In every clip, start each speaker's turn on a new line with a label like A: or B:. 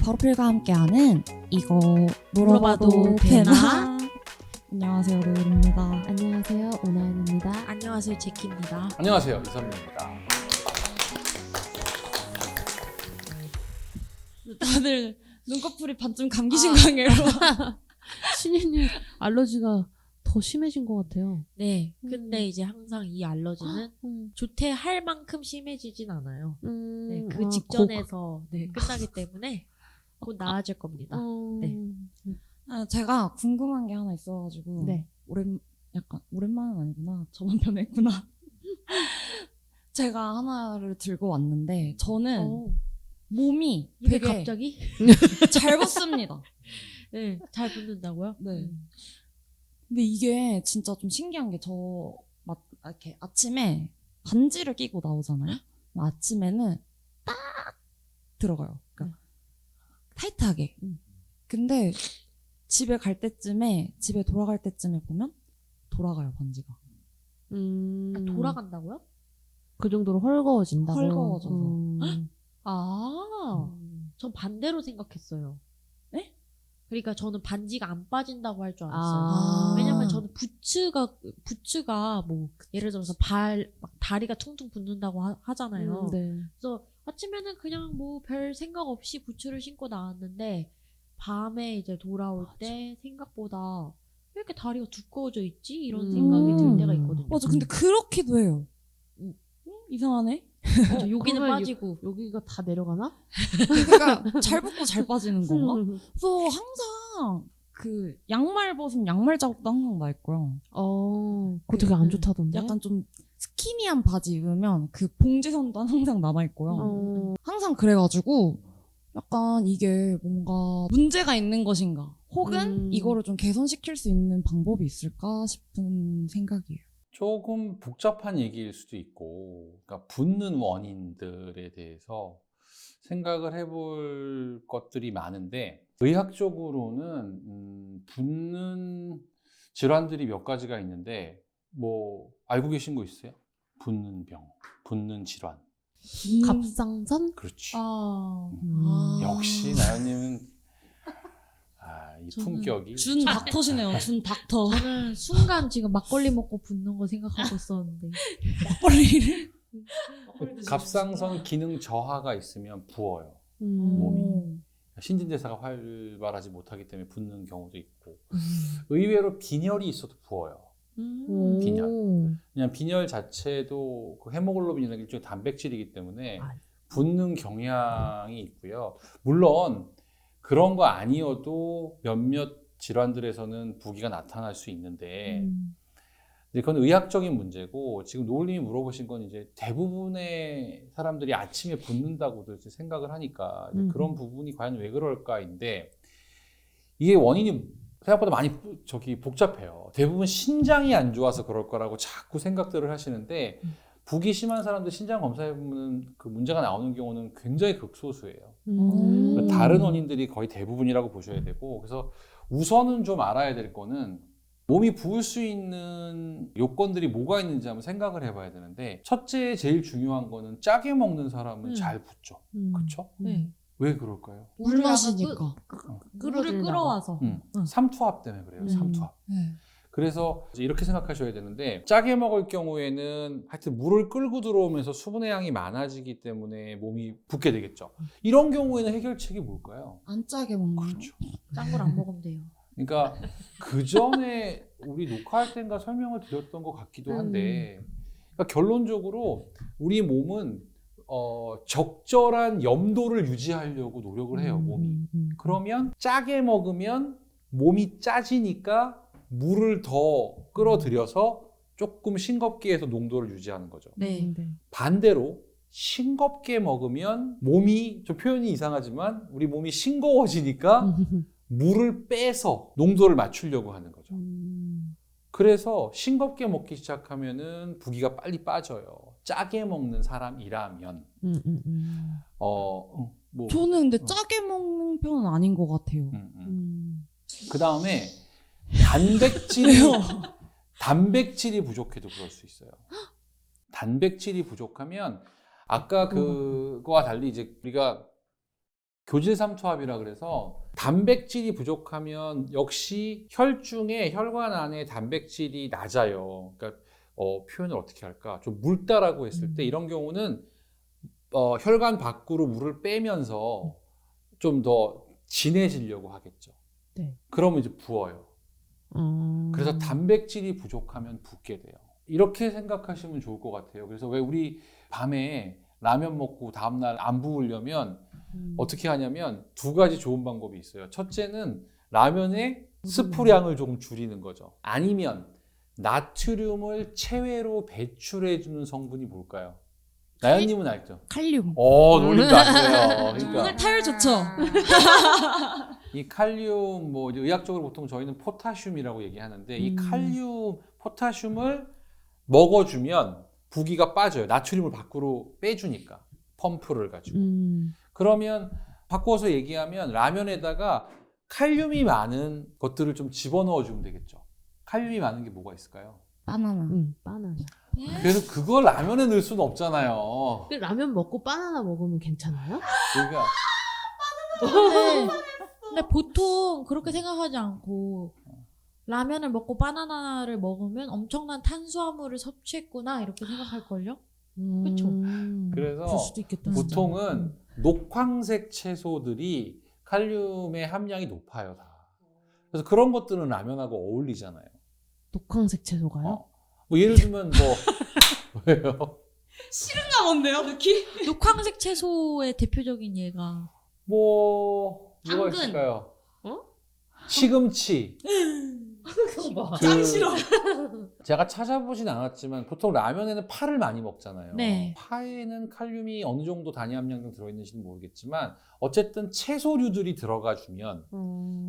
A: 버플과 함께하는 이거 물어봐도 되나? 안녕하세요, 르르입니다.
B: 안녕하세요, 오나은입니다.
C: 안녕하세요, 제키입니다.
D: 안녕하세요, 이선민입니다.
A: 다들 눈꺼풀이 반쯤 감기신 거 아니에요?
B: 신이님 알러지가 더 심해진 것 같아요.
C: 네, 근데 이제 항상 이 알러지는
B: 음.
C: 조퇴할 만큼 심해지진 않아요. 네, 그
B: 아,
C: 직전에서 끝나기 때문에 곧 나아질 겁니다. 네.
A: 제가 궁금한 게 하나 있어가지고
B: 네.
A: 약간 오랜만은 아니구나. 저만 변했구나. 제가 하나를 들고 왔는데 저는 몸이
C: 이게
A: 되게
C: 갑자기
A: 잘 붙습니다.
C: 네, 잘 붙는다고요?
A: 네. 근데 이게 진짜 좀 신기한 게 이렇게 아침에 반지를 끼고 나오잖아요. 아침에는 딱 들어가요. 그러니까 타이트하게. 근데 집에 돌아갈 때쯤에 보면 돌아가요, 반지가.
C: 돌아간다고요?
B: 그 정도로 헐거워진다고.
A: 헐거워져서.
C: 전 반대로 생각했어요.
A: 네?
C: 그러니까 저는 반지가 안 빠진다고 할 줄 알았어요.
A: 아.
C: 왜냐면 저는 부츠가 뭐 예를 들어서 막 다리가 퉁퉁 붓는다고 하잖아요.
B: 네.
C: 그래서 아침에는 그냥 뭐 별 생각 없이 부츠를 신고 나왔는데 밤에 이제 돌아올 때 생각보다 왜 이렇게 다리가 두꺼워져 있지? 이런 생각이 들 때가 있거든요.
A: 맞아, 근데 그렇기도 해요. 이상하네.
C: 여기는
B: 그러면
C: 빠지고
B: 여기가 다 내려가나?
A: 그러니까 잘 붙고 잘 빠지는 건가? 그래서 항상 그 양말 벗으면 양말 자국도 항상 나 있고요.
B: 그거 되게 안 좋다던데.
A: 약간 좀 스키니한 바지 입으면 그 봉지선도 항상 남아 있고요. 항상 그래가지고 약간 이게 뭔가 문제가 있는 것인가? 혹은 이거를 좀 개선시킬 수 있는 방법이 있을까 싶은 생각이에요.
D: 조금 복잡한 얘기일 수도 있고, 그러니까 붓는 원인들에 대해서 생각을 해볼 것들이 많은데, 의학적으로는 붓는 질환들이 몇 가지가 있는데, 뭐 알고 계신 거 있어요? 붓는 병, 붓는 질환.
B: 갑상선?
D: 그렇지. 역시 나연님은 이 품격이
A: 준 닥터시네요. 준 닥터.
C: 저는 순간 지금 막걸리 먹고 붓는 거 생각하고 있었는데
A: 막걸리를.
D: 갑상선 기능 저하가 있으면 부어요.
B: 몸이.
D: 신진대사가 활발하지 못하기 때문에 붓는 경우도 있고, 의외로 빈혈이 있어도 부어요. 빈혈. 그냥 빈혈 자체도 그 헤모글로빈이라는 게 일종의 단백질이기 때문에 붓는 경향이 있고요. 물론 그런 거 아니어도 몇몇 질환들에서는 부기가 나타날 수 있는데, 근데 그건 의학적인 문제고, 지금 노을님이 물어보신 건 이제 대부분의 사람들이 아침에 붓는다고도 생각을 하니까 그런 부분이 과연 왜 그럴까인데, 이게 원인이 생각보다 많이 복잡해요. 대부분 신장이 안 좋아서 그럴 거라고 자꾸 생각들을 하시는데, 부기 심한 사람들 신장 검사해보면 그 문제가 나오는 경우는 굉장히 극소수예요. 다른 원인들이 거의 대부분이라고 보셔야 되고, 그래서 우선은 좀 알아야 될 거는 몸이 부을 수 있는 요건들이 뭐가 있는지 한번 생각을 해봐야 되는데, 첫째 제일 중요한 거는 짜게 먹는 사람은 잘 붓죠. 그렇죠?
C: 네.
D: 왜 그럴까요?
A: 물 마시니까.
C: 물을 끌어와서
D: 삼투압 때문에 그래요. 삼투압. 그래서 이제 이렇게 생각하셔야 되는데, 짜게 먹을 경우에는 하여튼 물을 끌고 들어오면서 수분의 양이 많아지기 때문에 몸이 붓게 되겠죠. 이런 경우에는 해결책이 뭘까요?
A: 안 짜게 먹는 거.
D: 그렇죠.
C: 짠 걸 안 먹으면 돼요.
D: 그러니까 그 전에 우리 녹화할 때인가 설명을 드렸던 것 같기도 한데, 그러니까 결론적으로 우리 몸은 적절한 염도를 유지하려고 노력을 해요, 몸이. 그러면 짜게 먹으면 몸이 짜지니까 물을 더 끌어들여서 조금 싱겁게 해서 농도를 유지하는 거죠.
C: 네.
D: 반대로 싱겁게 먹으면 몸이, 좀 표현이 이상하지만 우리 몸이 싱거워지니까 물을 빼서 농도를 맞추려고 하는 거죠. 그래서 싱겁게 먹기 시작하면은 부기가 빨리 빠져요. 짜게 먹는 사람이라면. 뭐
A: 저는 근데 짜게 먹는 편은 아닌 것 같아요.
D: 그 다음에 단백질이 부족해도 그럴 수 있어요. 단백질이 부족하면 아까 그거와 달리 이제 우리가 교질삼투압이라 그래서 단백질이 부족하면 역시 혈중에 혈관 안에 단백질이 낮아요. 그러니까 표현을 어떻게 할까? 좀 묽다라고 했을 때 이런 경우는 혈관 밖으로 물을 빼면서 좀 더 진해지려고 하겠죠.
B: 네.
D: 그러면 이제 부어요. 그래서 단백질이 부족하면 붓게 돼요. 이렇게 생각하시면 좋을 것 같아요. 그래서 왜 우리 밤에 라면 먹고 다음날 안 부으려면 어떻게 하냐면 두 가지 좋은 방법이 있어요. 첫째는 라면의 스프량을 조금 줄이는 거죠. 아니면 나트륨을 체외로 배출해주는 성분이 뭘까요? 나연님은 알죠?
A: 칼륨.
D: 놀림도 아세요.
A: 오늘
D: 그러니까
A: 타율 좋죠?
D: 이 칼륨 뭐 이제 의학적으로 보통 저희는 포타슘이라고 얘기하는데 이 칼륨, 포타슘을 먹어주면 부기가 빠져요. 나트륨을 밖으로 빼주니까 펌프를 가지고. 그러면 바꿔서 얘기하면 라면에다가 칼륨이 많은 것들을 좀 집어넣어주면 되겠죠. 칼륨이 많은 게 뭐가 있을까요?
A: 바나나.
B: 바나나.
D: 그래서 그걸 라면에 넣을 수는 없잖아요.
B: 근데 라면 먹고 바나나 먹으면 괜찮아요?
D: 그러니까
C: 근데 보통 그렇게 생각하지 않고 라면을 먹고 바나나를 먹으면 엄청난 탄수화물을 섭취했구나 이렇게 생각할걸요? 그쵸?
B: 그럴
D: 그래서
B: 수도 있겠다.
D: 보통은 녹황색 채소들이 칼륨의 함량이 높아요, 다. 그래서 그런 것들은 라면하고 어울리잖아요.
B: 녹황색 채소가요?
D: 뭐 예를 들면 뭐 왜요?
A: 싫은가 뭔데요, 느낌?
C: 녹황색 채소의 대표적인 예가
D: 뭐가
A: 당근.
D: 있을까요?
B: 어?
D: 시금치.
A: 짱 싫어.
D: 제가 찾아보진 않았지만 보통 라면에는 파를 많이 먹잖아요.
C: 네.
D: 파에는 칼륨이 어느 정도 단위 함량 좀 들어있는지는 모르겠지만 어쨌든 채소류들이 들어가 주면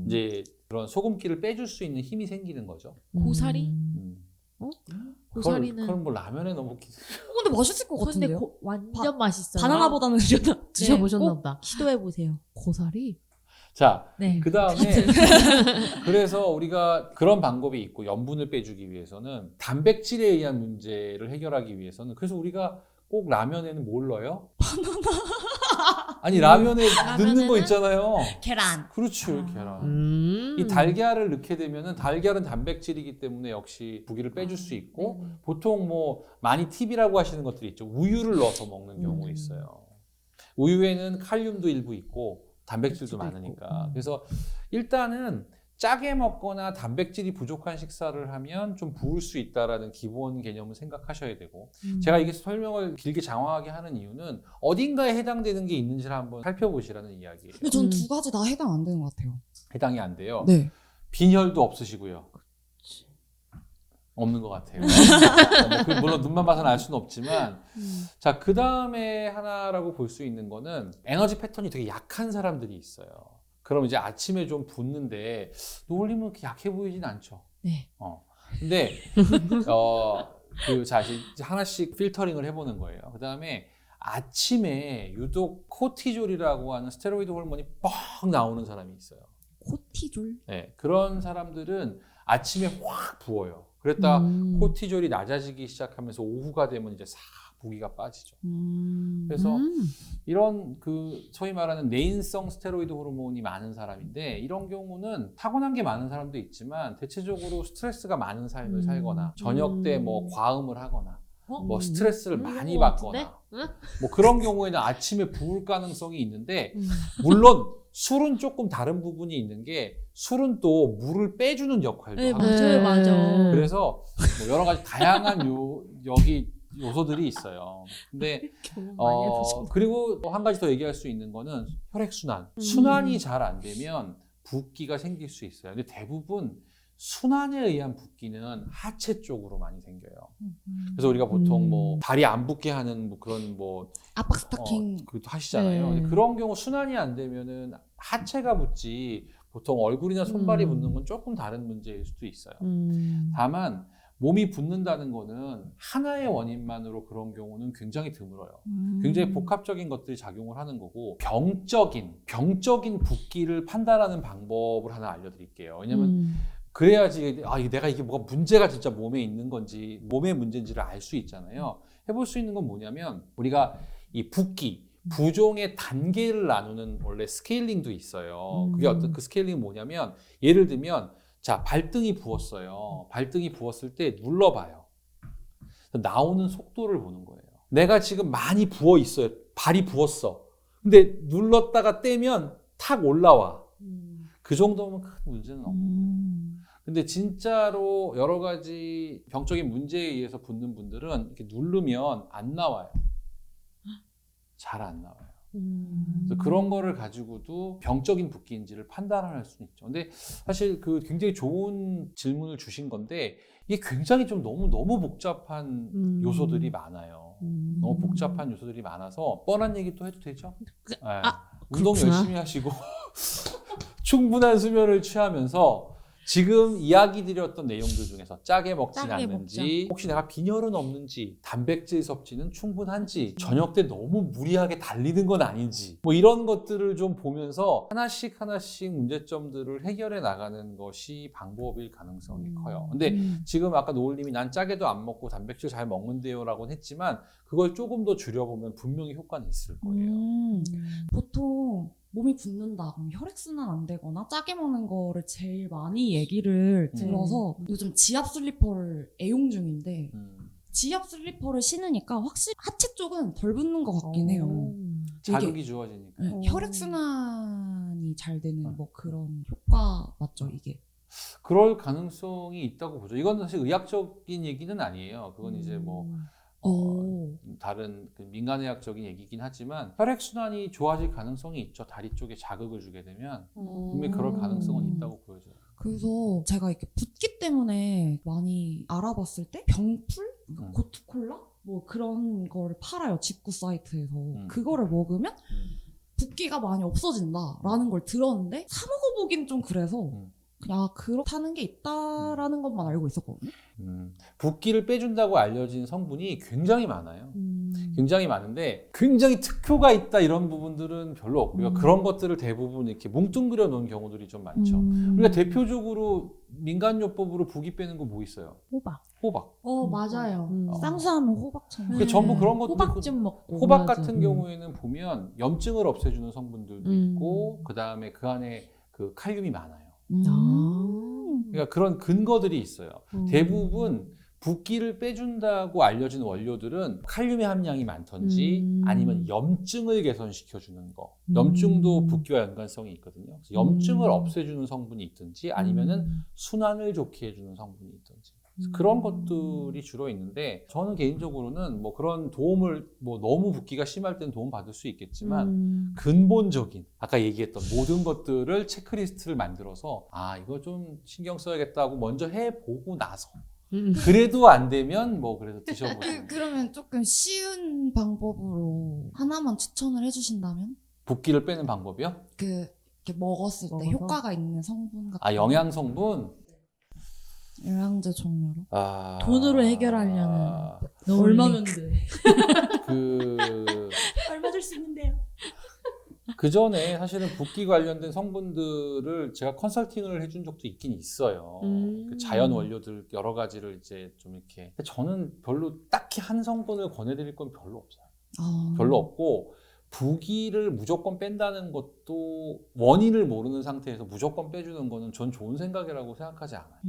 D: 이제 그런 소금기를 빼줄 수 있는 힘이 생기는 거죠.
C: 고사리? 고사리는
D: 그럼 뭐 라면에 넣어
A: 근데 맛있을 것
C: 근데
A: 같은데요?
C: 완전 맛있어요.
A: 바나나보다는 그래도
B: 드셔보셨나
C: 꼭
B: 보다.
C: 시도해 보세요.
B: 고사리?
D: 자,
C: 네.
D: 그 다음에 그래서 우리가 그런 방법이 있고 염분을 빼주기 위해서는 단백질에 의한 문제를 해결하기 위해서는 그래서 우리가 꼭 라면에는 뭘 넣어요? 바나나. 아니 라면에 넣는 거 있잖아요.
A: 계란.
D: 그렇죠, 계란. 이 달걀을 넣게 되면은 달걀은 단백질이기 때문에 역시 부기를 빼줄 수 있고 보통 뭐 많이 팁이라고 하시는 것들이 있죠. 우유를 넣어서 먹는 경우 있어요. 우유에는 칼륨도 일부 있고 단백질도 많으니까. 그래서 일단은 짜게 먹거나 단백질이 부족한 식사를 하면 좀 부을 수 있다라는 기본 개념을 생각하셔야 되고 제가 이게 설명을 길게 장황하게 하는 이유는 어딘가에 해당되는 게 있는지를 한번 살펴보시라는 이야기예요.
A: 근데 전 두 가지 다 해당 안 되는 것 같아요.
D: 해당이 안 돼요.
A: 네.
D: 빈혈도 없으시고요. 없는 것 같아요. 물론 눈만 봐서는 알 수는 없지만 자, 그 다음에 하나라고 볼 수 있는 거는 에너지 패턴이 되게 약한 사람들이 있어요. 그럼 이제 아침에 좀 붓는데 노을님은 그렇게 약해 보이진 않죠.
C: 네.
D: 근데 자 이제 하나씩 필터링을 해보는 거예요. 그 다음에 아침에 유독 코티졸이라고 하는 스테로이드 호르몬이 뻥 나오는 사람이 있어요.
A: 코티졸?
D: 네, 그런 사람들은 아침에 확 부어요. 그랬다 코티졸이 낮아지기 시작하면서 오후가 되면 이제 싹 부기가 빠지죠. 그래서 이런 그 소위 말하는 내인성 스테로이드 호르몬이 많은 사람인데 이런 경우는 타고난 게 많은 사람도 있지만 대체적으로 스트레스가 많은 삶을 살거나 저녁 때 뭐 과음을 하거나 뭐 스트레스를 많이 받거나 뭐 그런 경우에는 아침에 부을 가능성이 있는데 물론 술은 조금 다른 부분이 있는 게 술은 또 물을 빼주는 역할도
C: 네,
D: 하거든요.
C: 맞아요.
D: 그래서 뭐 여러 가지 다양한 요소들이 있어요. 근데 그리고 한 가지 더 얘기할 수 있는 거는 혈액순환. 순환이 잘 안 되면 붓기가 생길 수 있어요. 근데 대부분 순환에 의한 붓기는 하체 쪽으로 많이 생겨요. 그래서 우리가 보통 뭐 다리 안 붓게 하는 뭐 그런 뭐
A: 압박 스타킹.
D: 그것도 하시잖아요.
B: 네.
D: 근데 그런 경우 순환이 안 되면은 하체가 붓지 보통 얼굴이나 손발이 붓는 건 조금 다른 문제일 수도 있어요. 다만 몸이 붓는다는 거는 하나의 원인만으로 그런 경우는 굉장히 드물어요. 굉장히 복합적인 것들이 작용을 하는 거고 병적인 붓기를 판단하는 방법을 하나 알려드릴게요. 왜냐면 그래야지 이게 뭐가 문제가 진짜 몸에 있는 건지 몸의 문제인지를 알 수 있잖아요. 해볼 수 있는 건 뭐냐면 우리가 이 붓기 부종의 단계를 나누는 원래 스케일링도 있어요. 그게 어떤 그 스케일링이 뭐냐면 예를 들면 자 발등이 부었어요. 발등이 부었을 때 눌러봐요. 나오는 속도를 보는 거예요. 내가 지금 많이 부어 있어요. 발이 부었어. 근데 눌렀다가 떼면 탁 올라와. 그 정도면 큰 문제는 없는 거예요. 근데 진짜로 여러 가지 병적인 문제에 의해서 붓는 분들은 이렇게 누르면 안 나와요. 잘 안 나와요. 그래서 그런 거를 가지고도 병적인 붓기인지를 판단할 수는 있죠. 근데 사실 그 굉장히 좋은 질문을 주신 건데 이게 굉장히 좀 너무 복잡한 요소들이 많아요. 너무 복잡한 요소들이 많아서 뻔한 얘기 또 해도 되죠? 네. 운동
B: 그렇구나.
D: 열심히 하시고 충분한 수면을 취하면서 지금 이야기 드렸던 내용들 중에서 짜게 먹진
C: 짜게
D: 않는지 혹시 내가 빈혈은 없는지 단백질 섭취는 충분한지 저녁 때 너무 무리하게 달리는 건 아닌지 뭐 이런 것들을 좀 보면서 하나씩 문제점들을 해결해 나가는 것이 방법일 가능성이 커요. 근데 지금 아까 노을님이 난 짜게도 안 먹고 단백질 잘 먹는데요 라고는 했지만 그걸 조금 더 줄여보면 분명히 효과는 있을 거예요.
A: 보통 몸이 붓는다 그럼 혈액순환 안 되거나 짜게 먹는 거를 제일 많이 얘기를 들어서 요즘 지압 슬리퍼를 애용 중인데 지압 슬리퍼를 신으니까 확실히 하체 쪽은 덜 붓는 것 같긴 해요.
D: 자극이 좋아지니까.
A: 혈액순환이 잘 되는 뭐 그런 효과 맞죠 이게?
D: 그럴 가능성이 있다고 보죠. 이건 사실 의학적인 얘기는 아니에요. 그건 이제 뭐 다른 그 민간의학적인 얘기긴 하지만 혈액순환이 좋아질 가능성이 있죠. 다리 쪽에 자극을 주게 되면 분명히 그럴 가능성은 있다고 보여져요.
A: 그래서 제가 이렇게 붓기 때문에 많이 알아봤을 때 병풀? 고투콜라? 뭐 그런 거를 팔아요. 직구 사이트에서. 그거를 먹으면 붓기가 많이 없어진다라는 걸 들었는데 사 먹어보긴 좀 그래서 그냥 그렇다는 게 있다라는 것만 알고 있었거든요.
D: 붓기를 빼준다고 알려진 성분이 굉장히 많아요. 굉장히 많은데 굉장히 특효가 있다 이런 부분들은 별로 없고요. 그런 것들을 대부분 이렇게 뭉뚱그려 놓은 경우들이 좀 많죠. 우리가 대표적으로 민간요법으로 붓기 빼는 거 뭐 있어요? 호박.
C: 맞아요.
A: 쌍수하면 호박처럼.
D: 그게 전부 그런 것들.
C: 호박즙 먹고.
D: 호박
B: 맞아.
D: 같은 경우에는 보면 염증을 없애주는 성분들도 있고 그 다음에 그 안에 그 칼륨이 많아요. 그러니까 그런 근거들이 있어요. 대부분 붓기를 빼준다고 알려진 원료들은 칼륨의 함량이 많던지 아니면 염증을 개선시켜주는 거. 염증도 붓기와 연관성이 있거든요. 그래서 염증을 없애주는 성분이 있든지 아니면은 순환을 좋게 해주는 성분이 있든지. 그런 것들이 주로 있는데 저는 개인적으로는 뭐 그런 도움을 뭐 너무 붓기가 심할 때는 도움 받을 수 있겠지만 근본적인 아까 얘기했던 모든 것들을 체크리스트를 만들어서 아 이거 좀 신경 써야겠다 하고 먼저 해보고 나서 그래도 안 되면 뭐 그래도 드셔보세요.
A: 그러면 조금 쉬운 방법으로 하나만 추천을 해주신다면?
D: 붓기를 빼는 방법이요?
A: 이렇게 먹었을 때 효과가 있는 성분 같은
D: 아 영양 성분?
A: 영양제 종류로?
C: 돈으로 해결하려는.
B: 얼마면 돼?
C: 얼마 줄 수 있는데요?
D: 그 전에 사실은 붓기 관련된 성분들을 제가 컨설팅을 해준 적도 있긴 있어요. 그 자연 원료들 여러 가지를 이제 좀 이렇게. 근데 저는 별로 딱히 한 성분을 권해드릴 건 별로 없어요. 별로 없고 붓기를 무조건 뺀다는 것도 원인을 모르는 상태에서 무조건 빼주는 거는 전 좋은 생각이라고 생각하지 않아요.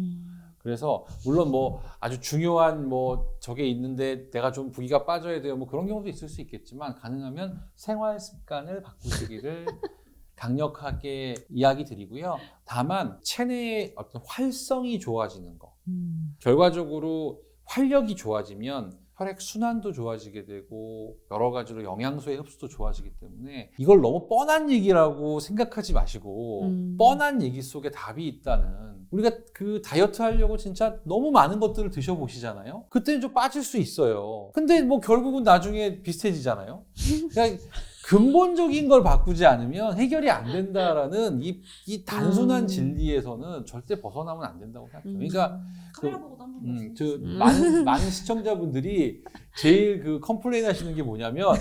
D: 그래서 물론 뭐 아주 중요한 뭐 저게 있는데 내가 좀 붓기가 빠져야 돼요. 뭐 그런 경우도 있을 수 있겠지만 가능하면 생활 습관을 바꾸시기를 강력하게 이야기 드리고요. 다만 체내의 어떤 활성이 좋아지는 거. 결과적으로 활력이 좋아지면 혈액 순환도 좋아지게 되고 여러 가지로 영양소의 흡수도 좋아지기 때문에 이걸 너무 뻔한 얘기라고 생각하지 마시고 뻔한 얘기 속에 답이 있다는 우리가 그 다이어트 하려고 진짜 너무 많은 것들을 드셔보시잖아요. 그때는 좀 빠질 수 있어요. 근데 뭐 결국은 나중에 비슷해지잖아요. 그러니까 근본적인 걸 바꾸지 않으면 해결이 안 된다라는 이 단순한 진리에서는 절대 벗어나면 안 된다고 생각해요. 그러니까
A: 카메라 보고도 한번
D: 많은 시청자분들이 제일 그 컴플레인 하시는 게 뭐냐면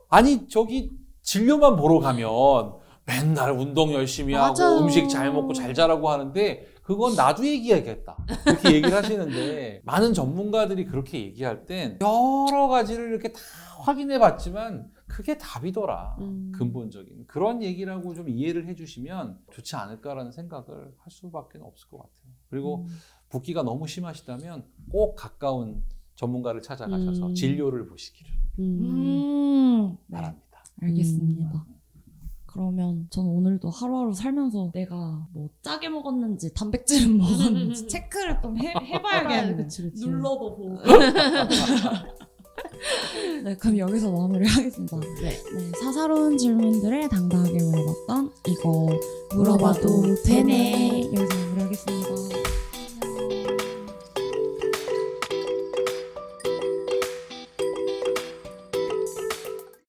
D: 아니 저기 진료만 보러 가면 맨날 운동 열심히 하고
C: 맞아요.
D: 음식 잘 먹고 잘 자라고 하는데 그건 나도 얘기하겠다 그렇게 얘기를 하시는데 많은 전문가들이 그렇게 얘기할 땐 여러 가지를 이렇게 다 확인해 봤지만 그게 답이더라. 근본적인 그런 얘기라고 좀 이해를 해주시면 좋지 않을까라는 생각을 할 수밖에 없을 것 같아요. 그리고 붓기가 너무 심하시다면 꼭 가까운 전문가를 찾아가셔서 진료를 보시기를
A: 네,
D: 바랍니다.
A: 알겠습니다. 그러면 저는 오늘도 하루하루 살면서 내가 뭐 짜게 먹었는지 단백질은 먹었는지 체크를 좀 해봐야겠네.
B: 그치.
A: 눌러도 보고. 네, 그럼 여기서 마무리하겠습니다.
B: 네.
A: 네, 사사로운 질문들을 당당하게 물어봤던 이거 물어봐도 되네. 여기서 마무리하겠습니다.